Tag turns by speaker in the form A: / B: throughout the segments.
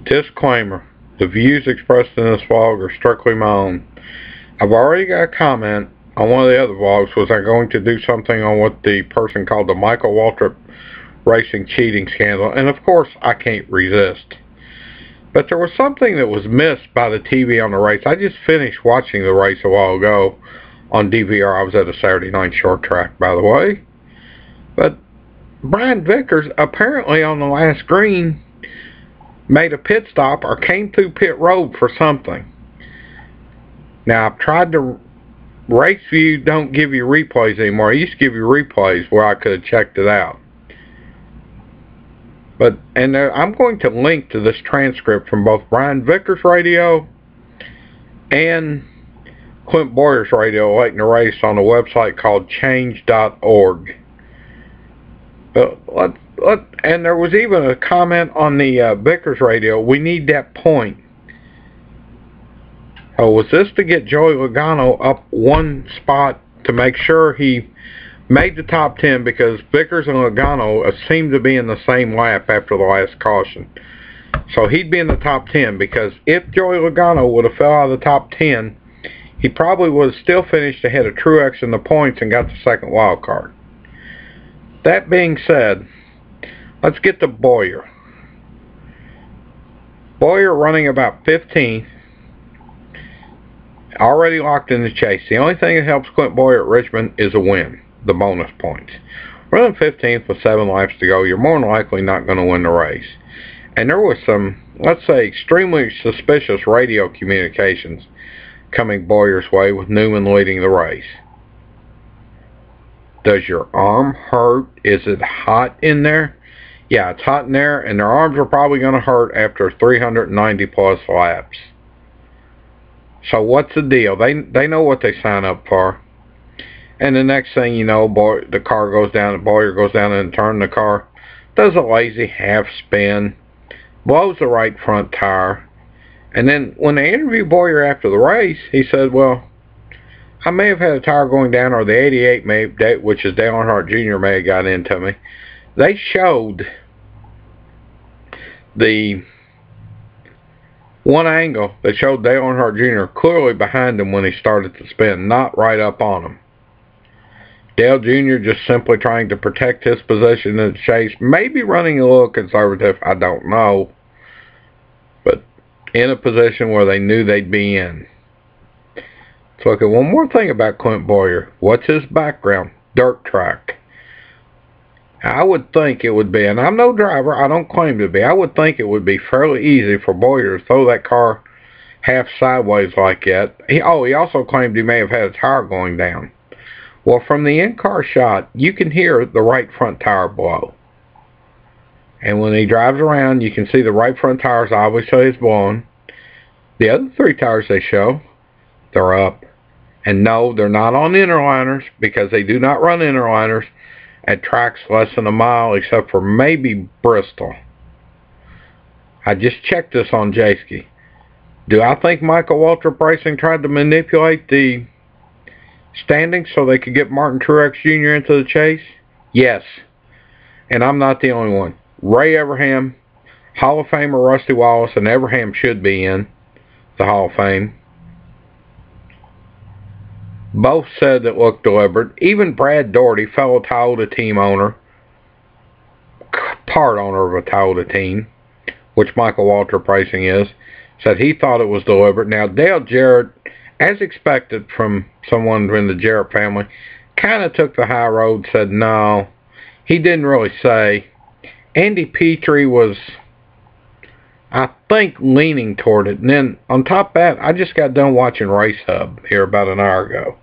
A: Disclaimer. The views expressed in this vlog are strictly my own. I've already got a comment on one of the other vlogs. Was I going to do something on what the person called the Michael Waltrip racing cheating scandal? And of course I can't resist. But there was something that was missed by the TV on the race. I just finished watching the race a while ago on DVR. I was at a Saturday night short track, by the way. But Brian Vickers apparently on the last green made a pit stop or came through pit road for something. Now, I've tried to... Race View don't give you replays anymore. I used to give you replays where I could have checked it out. And I'm going to link to this transcript from both Brian Vickers' radio and Clint Bowyer's radio late in the race on a website called change.org. And there was even a comment on the Vickers radio, we need that point. Oh, was this to get Joey Logano up one spot to make sure he made the top 10, because Vickers and Logano seemed to be in the same lap after the last caution. So he'd be in the top 10, because if Joey Logano would have fell out of the top 10, he probably would have still finished ahead of Truex in the points and got the second wild card. That being said, let's get to Bowyer. Bowyer running about 15th, already locked in the chase. The only thing that helps Clint Bowyer at Richmond is a win, the bonus points. Running 15th with 7 laps to go, you're more than likely not going to win the race. And there was some, let's say, extremely suspicious radio communications coming Bowyer's way with Newman leading the race. Does your arm hurt? Is it hot in there? Yeah, it's hot in there, and their arms are probably going to hurt after 390 plus laps. So what's the deal? They know what they sign up for. And the next thing you know, the car goes down, Bowyer goes down and turn the car, does a lazy half spin, blows the right front tire. And then when they interviewed Bowyer after the race, he said, well, I may have had a tire going down, or the 88 which is Dale Earnhardt Jr. may have got into me. They showed the one angle that showed Dale Earnhardt Jr. clearly behind him when he started to spin, not right up on him. Dale Jr. just simply trying to protect his position in the chase, maybe running a little conservative, I don't know, but in a position where they knew they'd be in. Let's look at one more thing about Clint Bowyer. What's his background? Dirt track. I would think it would be, and I'm no driver, I don't claim to be, I would think it would be fairly easy for Bowyer to throw that car half sideways like that. He also claimed he may have had a tire going down. Well, from the in-car shot, you can hear the right front tire blow. And when he drives around, you can see the right front tires obviously is blowing. The other 3 tires they show, they're up. And no, they're not on interliners, because they do not run interliners at tracks less than a mile, except for maybe Bristol. I just checked this on Jayski. Do I think Michael Waltrip Racing tried to manipulate the standings so they could get Martin Truex Jr. into the chase? Yes. And I'm not the only one. Ray Evernham, Hall of Famer Rusty Wallace, and Evernham should be in the Hall of Fame, both said it looked deliberate. Even Brad Daugherty, fellow Toyota team owner, part owner of a Toyota team, which Michael Waltrip Racing is, said he thought it was deliberate. Now, Dale Jarrett, as expected from someone in the Jarrett family, kind of took the high road, said no, he didn't really say. Andy Petrie was, I think, leaning toward it. And then, on top of that, I just got done watching Race Hub here about an hour ago.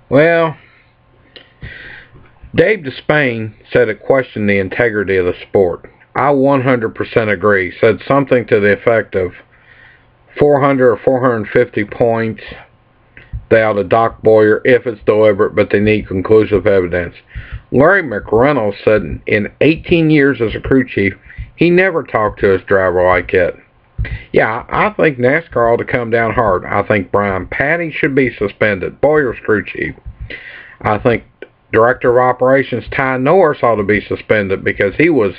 A: Well, Dave Despain said it questioned the integrity of the sport. I 100% agree. Said something to the effect of 400 or 450 points. They ought to dock Bowyer if it's deliberate, but they need conclusive evidence. Larry McReynolds said in 18 years as a crew chief, he never talked to his driver like that. Yeah, I think NASCAR ought to come down hard. I think Brian Patty should be suspended, Bowyer's crew chief. I think Director of Operations Ty Norris ought to be suspended because he was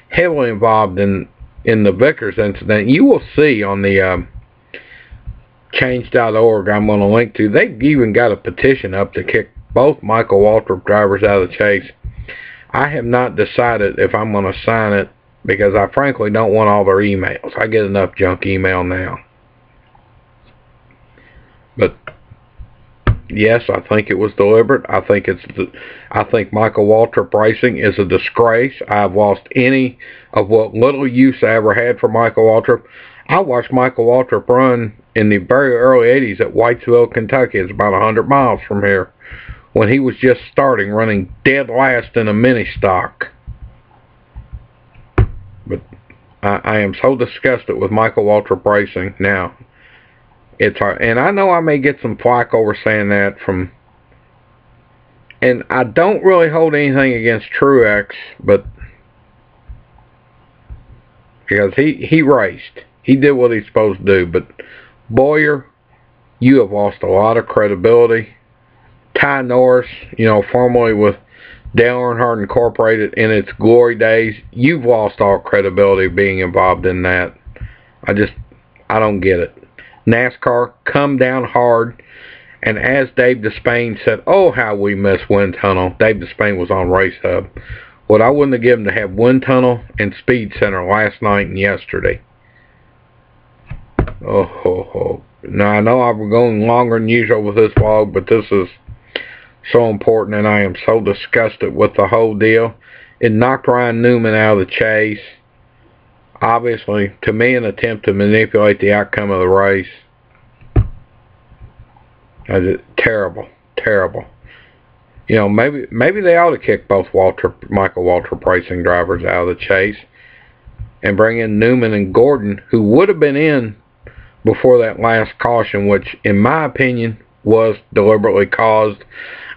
A: heavily involved in in the Vickers incident. You will see on the change.org I'm going to link to, they've even got a petition up to kick both Michael Waltrip drivers out of the chase. I have not decided if I'm going to sign it because I frankly don't want all their emails. I get enough junk email now. But yes, I think it was deliberate. I think Michael Waltrip Racing is a disgrace. I've lost any of what little use I ever had for Michael Waltrip. I watched Michael Waltrip run in the very early 80s at Whitesville, Kentucky. It's about 100 miles from here, when he was just starting, running dead last in a mini stock. But I am so disgusted with Michael Waltrip Racing now. It's hard, and I know I may get some flack over saying that and I don't really hold anything against Truex, but because he raced, he did what he's supposed to do. But Bowyer, you have lost a lot of credibility. Ty Norris, formerly with Dale Earnhardt Incorporated in its glory days, you've lost all credibility being involved in that. I don't get it. NASCAR, come down hard. And as Dave Despain said, oh, how we miss Wind Tunnel. Dave Despain was on Race Hub. What I wouldn't have given to have Wind Tunnel and Speed Center last night and yesterday. Now, I know I'm going longer than usual with this vlog, but this is so important, and I am so disgusted with the whole deal. It knocked Ryan Newman out of the chase. Obviously, to me, an attempt to manipulate the outcome of the race. Terrible, terrible. Maybe they ought to kick both Michael Waltrip Racing drivers out of the chase and bring in Newman and Gordon, who would have been in before that last caution, which, in my opinion, was deliberately caused.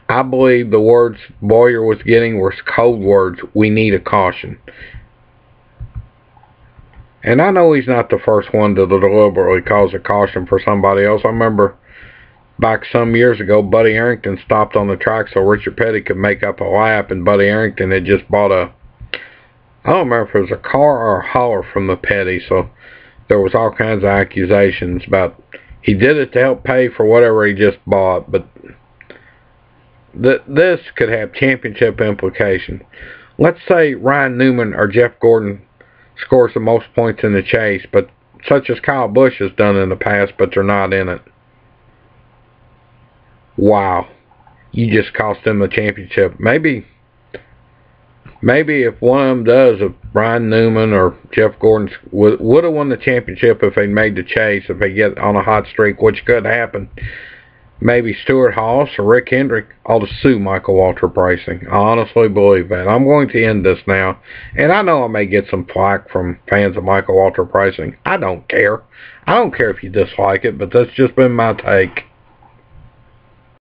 A: I believe the words Bowyer was getting were code words. We need a caution. And I know he's not the first one to deliberately cause a caution for somebody else. I remember back some years ago, Buddy Arrington stopped on the track so Richard Petty could make up a lap, and Buddy Arrington had just bought I don't remember if it was a car or a hauler from the Petty, so there was all kinds of accusations about he did it to help pay for whatever he just bought. But this could have championship implications. Let's say Ryan Newman or Jeff Gordon scores the most points in the chase, but such as Kyle Busch has done in the past, but they're not in it. Wow. You just cost them the championship. Maybe if one of them does, if Ryan Newman or Jeff Gordon would have won the championship if they made the chase, if they get on a hot streak, which could happen, maybe Stuart Haas or Rick Hendrick ought to sue Michael Waltrip Racing. I honestly believe that. I'm going to end this now, and I know I may get some flack from fans of Michael Waltrip Racing. I don't care. I don't care if you dislike it, but that's just been my take.